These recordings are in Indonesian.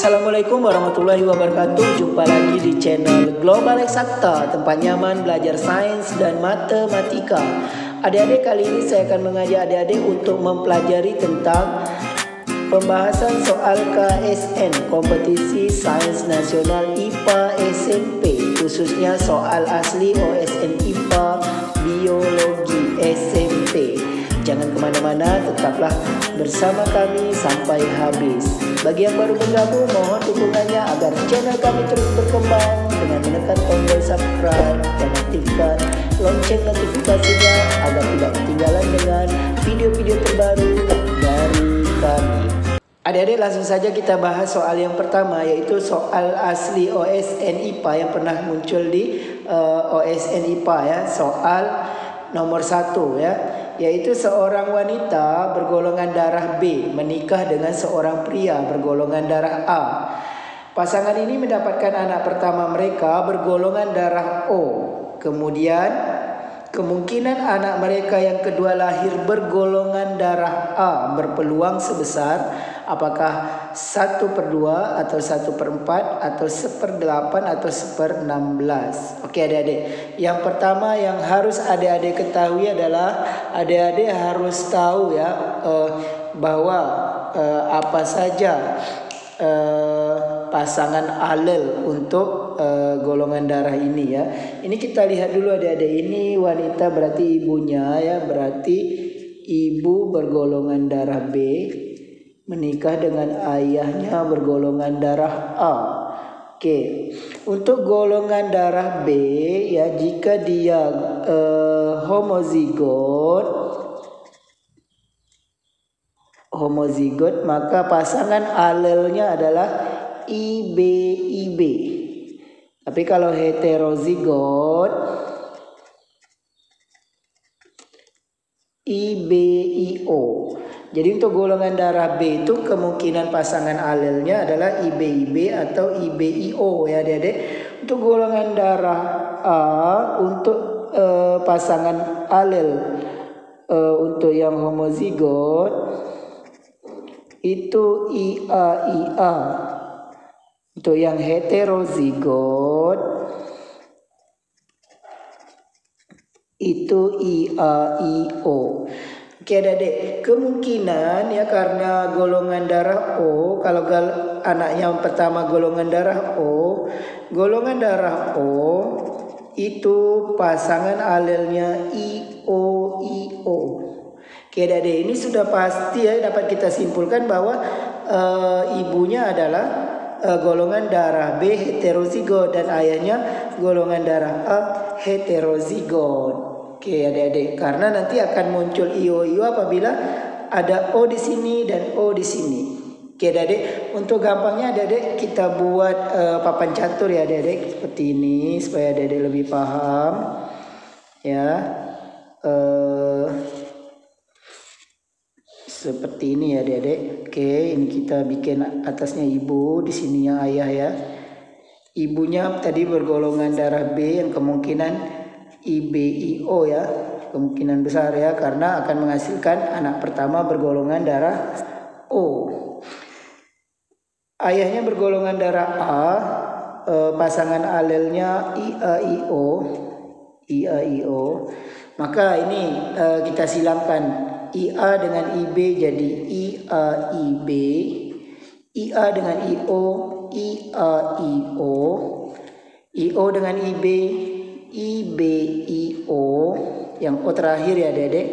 Assalamualaikum warahmatullahi wabarakatuh. Jumpa lagi di channel Global Eksakta, tempat nyaman belajar sains dan matematika. Adik-adik, kali ini saya akan mengajak adik-adik untuk mempelajari tentang pembahasan soal KSN, Kompetisi Sains Nasional IPA SMP, khususnya soal asli OSN IPA Biologi SMP. Jangan kemana-mana, tetaplah bersama kami sampai habis. Bagi yang baru bergabung, mohon dukungannya agar channel kami terus berkembang dengan menekan tombol subscribe dan aktifkan lonceng notifikasinya agar tidak ketinggalan dengan video-video terbaru dari kami. Adik-adik, langsung saja kita bahas soal yang pertama, yaitu soal asli OSN IPA yang pernah muncul di OSN IPA ya. Soal nomor 1 ya, yaitu seorang wanita bergolongan darah B menikah dengan seorang pria bergolongan darah A. Pasangan ini mendapatkan anak pertama mereka bergolongan darah O. Kemudian kemungkinan anak mereka yang kedua lahir bergolongan darah A berpeluang sebesar apakah 1/2 atau 1/4 atau 1/8 atau 1/16. Oke adik-adik, yang pertama yang harus adik-adik ketahui adalah adik-adik harus tahu ya bahwa apa saja pasangan alel untuk golongan darah ini ya. Ini kita lihat dulu adik-adik, ini wanita berarti ibunya ya, berarti ibu bergolongan darah B menikah dengan ayahnya bergolongan darah A. Oke, untuk golongan darah B ya, jika dia homozigot, maka pasangan alelnya adalah IB. Tapi kalau heterozigot, IBIO. Jadi untuk golongan darah B itu kemungkinan pasangan alelnya adalah IB atau IBIO ya adik-adik. Untuk golongan darah A, untuk pasangan alel untuk yang homozigot itu IA. Untuk yang heterozigot itu IAIO. Oke adik-adik, kemungkinan ya karena golongan darah O, kalau anak yang pertama golongan darah O itu pasangan alelnya IOIO. Oke adik-adik, ini sudah pasti ya dapat kita simpulkan bahwa ibunya adalah golongan darah B heterozigot dan ayahnya golongan darah A heterozigot. Oke adik-adik, karena nanti akan muncul IO apabila ada O di sini dan O di sini. Oke adik-adik, untuk gampangnya adik-adik kita buat papan catur ya adik-adik, seperti ini supaya adik-adik lebih paham ya. Seperti ini ya adik-adik. Oke, ini kita bikin atasnya ibu, di sininya ayah ya. Ibunya tadi bergolongan darah B yang kemungkinan IBIO ya, kemungkinan besar ya, karena akan menghasilkan anak pertama bergolongan darah O. Ayahnya bergolongan darah A, pasangan alelnya IAIO. Maka ini kita silamkan IA dengan IB jadi IAIB, IA dengan IO IAIO, IO dengan IB IBIO, yang O terakhir ya adik-adik,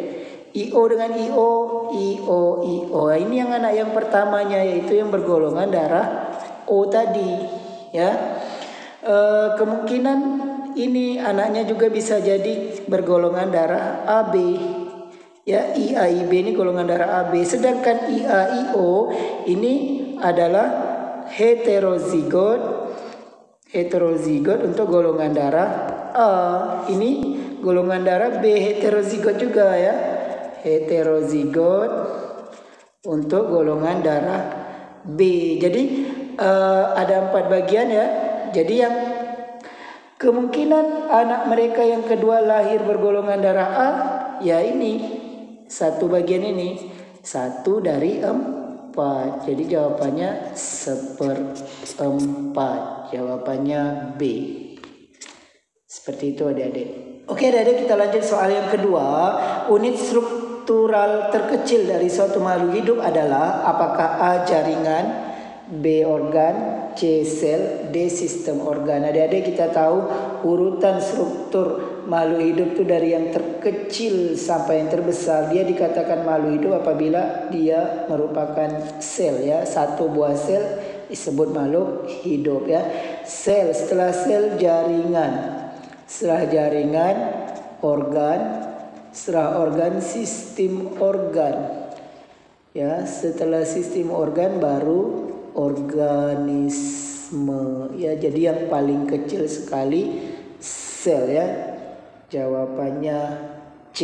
IO dengan IO IOIO. Ini yang anak yang pertamanya, yaitu yang bergolongan darah O tadi ya. Kemungkinan ini anaknya juga bisa jadi bergolongan darah AB ya, IAIB ini golongan darah AB, sedangkan IAIO ini adalah heterozigot untuk golongan darah A. Ini golongan darah B heterozigot juga ya, heterozigot untuk golongan darah B. Jadi ada 4 bagian ya. Jadi yang kemungkinan anak mereka yang kedua lahir bergolongan darah A ya, ini satu bagian ini, 1 dari 4. 4. Jadi jawabannya 1/4. Jawabannya B. Seperti itu adik-adik. Oke adik-adik, kita lanjut soal yang kedua. Unit struktural terkecil dari suatu makhluk hidup adalah apakah A. jaringan, B. organ, C. sel, D. sistem organ. Adik-adik, kita tahu urutan struktur makhluk hidup itu dari yang terkecil sampai yang terbesar. Dia dikatakan makhluk hidup apabila dia merupakan sel ya. Satu buah sel disebut makhluk hidup ya. Sel, setelah sel jaringan. Setelah jaringan organ, setelah organ sistem organ. Ya, setelah sistem organ baru organisme ya. Jadi yang paling kecil sekali sel ya. Jawabannya C.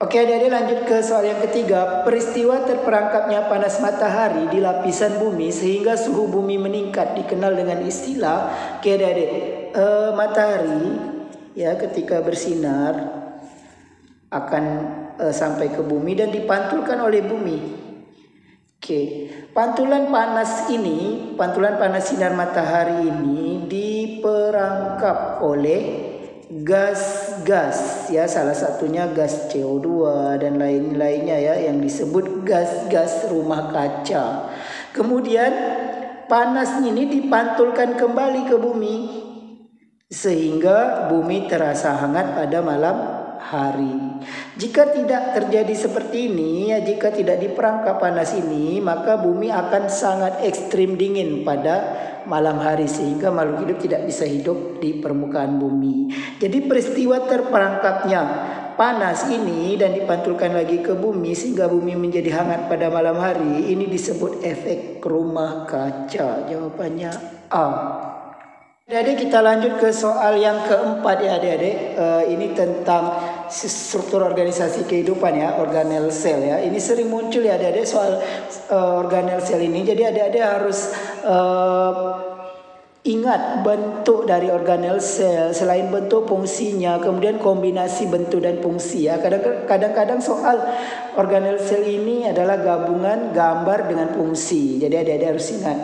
Oke adik-adik, lanjut ke soal yang ketiga. Peristiwa terperangkapnya panas matahari di lapisan bumi sehingga suhu bumi meningkat dikenal dengan istilah. Oke adik-adik, matahari ya ketika bersinar akan sampai ke bumi dan dipantulkan oleh bumi. Oke, pantulan panas sinar matahari ini diperangkap oleh gas-gas ya, salah satunya gas CO2 dan lain-lainnya ya, yang disebut gas-gas rumah kaca. Kemudian panas ini dipantulkan kembali ke bumi sehingga bumi terasa hangat pada malam hari. Jika tidak terjadi seperti ini ya, jika tidak diperangkap panas ini, maka bumi akan sangat ekstrim dingin pada malam hari sehingga makhluk hidup tidak bisa hidup di permukaan bumi. Jadi peristiwa terperangkapnya panas ini dan dipantulkan lagi ke bumi sehingga bumi menjadi hangat pada malam hari, ini disebut efek rumah kaca. Jawabannya A. Adik-adik, kita lanjut ke soal yang keempat ya adik-adik. Ini tentang struktur organisasi kehidupan ya, organel sel ya. Ini sering muncul ya adik-adik soal organel sel ini. Jadi adik-adik harus ingat bentuk dari organel sel, selain bentuk fungsinya, kemudian kombinasi bentuk dan fungsi ya. Kadang-kadang soal organel sel ini adalah gabungan gambar dengan fungsi. Jadi adik-adik harus ingat.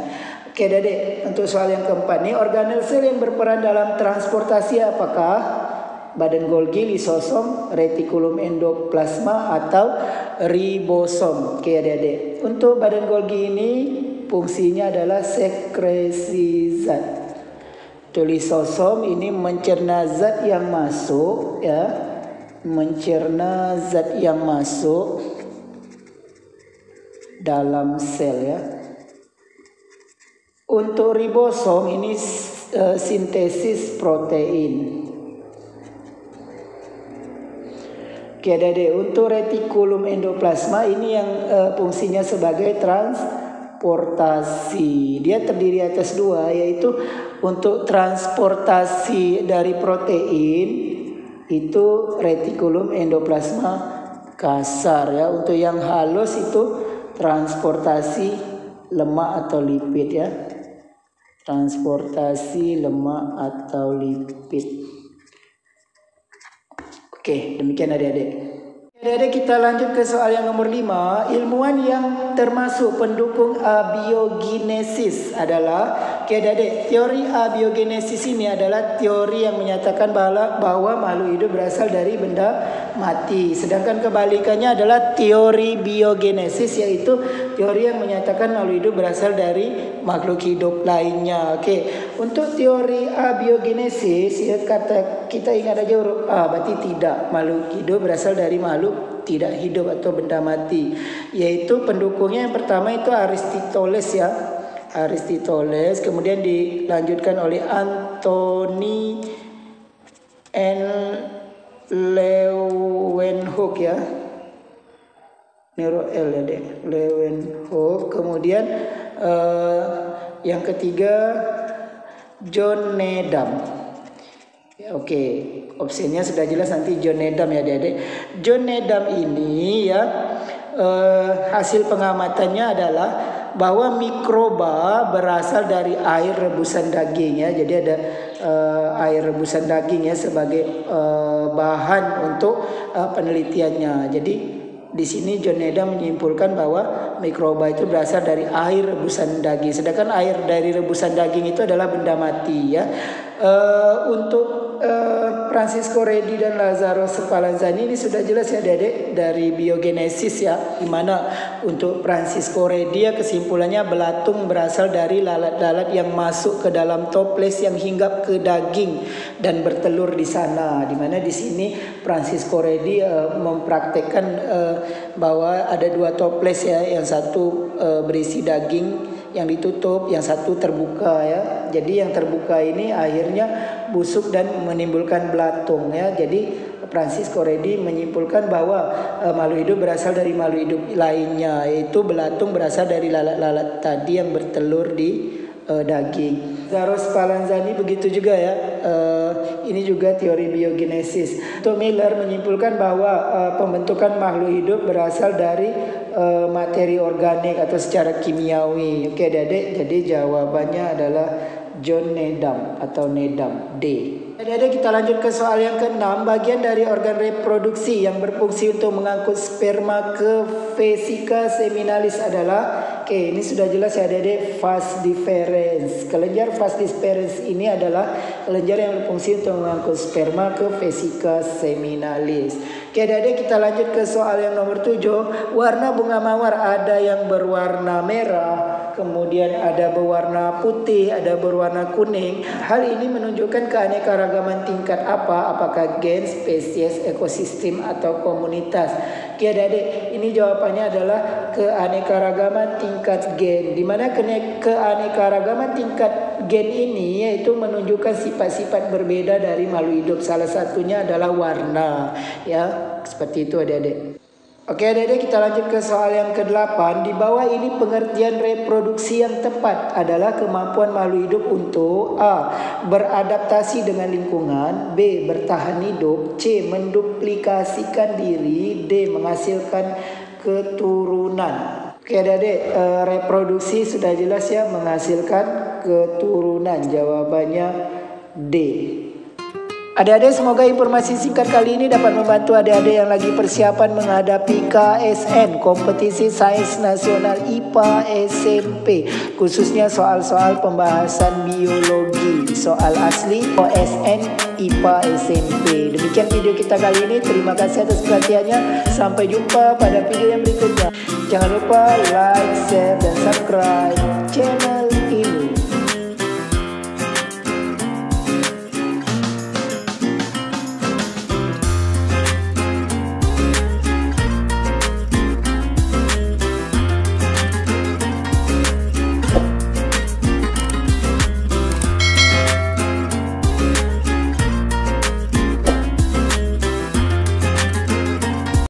Oke adik-adik, untuk soal yang keempat nih, organel sel yang berperan dalam transportasi apakah? Badan Golgi, lisosom, retikulum endoplasma atau ribosom. Oke adik-adik, untuk badan Golgi ini fungsinya adalah sekresi zat. Untuk lisosom ini mencerna zat yang masuk ya, mencerna zat yang masuk dalam sel ya. Untuk ribosom ini sintesis protein. Oke adik-adik, untuk retikulum endoplasma ini yang fungsinya sebagai transportasi. Dia terdiri atas dua, yaitu untuk transportasi dari protein itu retikulum endoplasma kasar ya. Untuk yang halus itu transportasi lemak atau lipid ya. Transportasi lemak atau lipid. Oke, demikian adik-adik. Adik-adik, kita lanjut ke soal yang nomor 5. Ilmuwan yang termasuk pendukung abiogenesis adalah, oke adik-adik, teori abiogenesis ini adalah teori yang menyatakan bahwa makhluk hidup berasal dari benda mati. Sedangkan kebalikannya adalah teori biogenesis, yaitu teori yang menyatakan makhluk hidup berasal dari makhluk hidup lainnya. Oke, untuk teori abiogenesis ya, kata kita ingat aja huruf A, berarti tidak, makhluk hidup berasal dari makhluk tidak hidup atau benda mati. Yaitu pendukungnya yang pertama itu Aristoteles ya, Aristoteles, kemudian dilanjutkan oleh Anthony N. Leeuwenhoek ya, Nero L ya deh, Leeuwenhoek. Kemudian yang ketiga John Needham. Oke, opsinya sudah jelas, nanti John Needham ya adik-adik. John Needham ini ya, hasil pengamatannya adalah bahwa mikroba berasal dari air rebusan daging ya. Jadi ada air rebusan daging ya sebagai bahan untuk penelitiannya. Jadi di sini John Needham menyimpulkan bahwa mikroba itu berasal dari air rebusan daging. Sedangkan air dari rebusan daging itu adalah benda mati ya. Untuk Francisco Redi dan Lazzaro Spallanzani ini sudah jelas ya adik-adik dari biogenesis ya, dimana untuk Francisco Redi ya kesimpulannya belatung berasal dari lalat-lalat yang masuk ke dalam toples yang hinggap ke daging dan bertelur di sana. Dimana di sini Francisco Redi mempraktekkan bahwa ada dua toples ya, yang satu berisi daging yang ditutup, yang satu terbuka ya. Jadi yang terbuka ini akhirnya busuk dan menimbulkan belatung ya. Jadi Francisco Redi menyimpulkan bahwa makhluk hidup berasal dari makhluk hidup lainnya, yaitu belatung berasal dari lalat-lalat tadi yang bertelur di daging. Lazzaro Spallanzani begitu juga ya. Ini juga teori biogenesis. Untuk Miller menyimpulkan bahwa pembentukan makhluk hidup berasal dari materi organik atau secara kimiawi. Oke adik-adik, jadi jawabannya adalah John Needham atau Needham D. Adik-adik, kita lanjut ke soal yang ke-6. Bagian dari organ reproduksi yang berfungsi untuk mengangkut sperma ke vesika seminalis adalah, oke, ini sudah jelas ya adik-adik, vas deferens. Kelenjar vas deferens ini adalah kelenjar yang berfungsi untuk mengangkut sperma ke vesika seminalis. Oke adik-adik, kita lanjut ke soal yang nomor 7. Warna bunga mawar ada yang berwarna merah, kemudian ada berwarna putih, ada berwarna kuning. Hal ini menunjukkan keanekaragaman tingkat apa? Apakah gen, spesies, ekosistem, atau komunitas? Oke adik-adik, ini jawabannya adalah keanekaragaman tingkat gen. Di mana keanekaragaman tingkat gen ini yaitu menunjukkan sifat-sifat berbeda dari makhluk hidup. Salah satunya adalah warna. Ya, seperti itu adik-adik. Oke adik-adik, kita lanjut ke soal yang ke-8. Di bawah ini pengertian reproduksi yang tepat adalah kemampuan makhluk hidup untuk A. beradaptasi dengan lingkungan, B. bertahan hidup, C. menduplikasikan diri, D. menghasilkan keturunan. Oke adik-adik, reproduksi sudah jelas ya, menghasilkan keturunan. Jawabannya D. Adik-adik, semoga informasi singkat kali ini dapat membantu adik-adik yang lagi persiapan menghadapi KSN, Kompetisi Sains Nasional IPA SMP, khususnya soal-soal pembahasan biologi, soal asli OSN IPA SMP. Demikian video kita kali ini. Terima kasih atas perhatiannya. Sampai jumpa pada video yang berikutnya. Jangan lupa like, share, dan subscribe.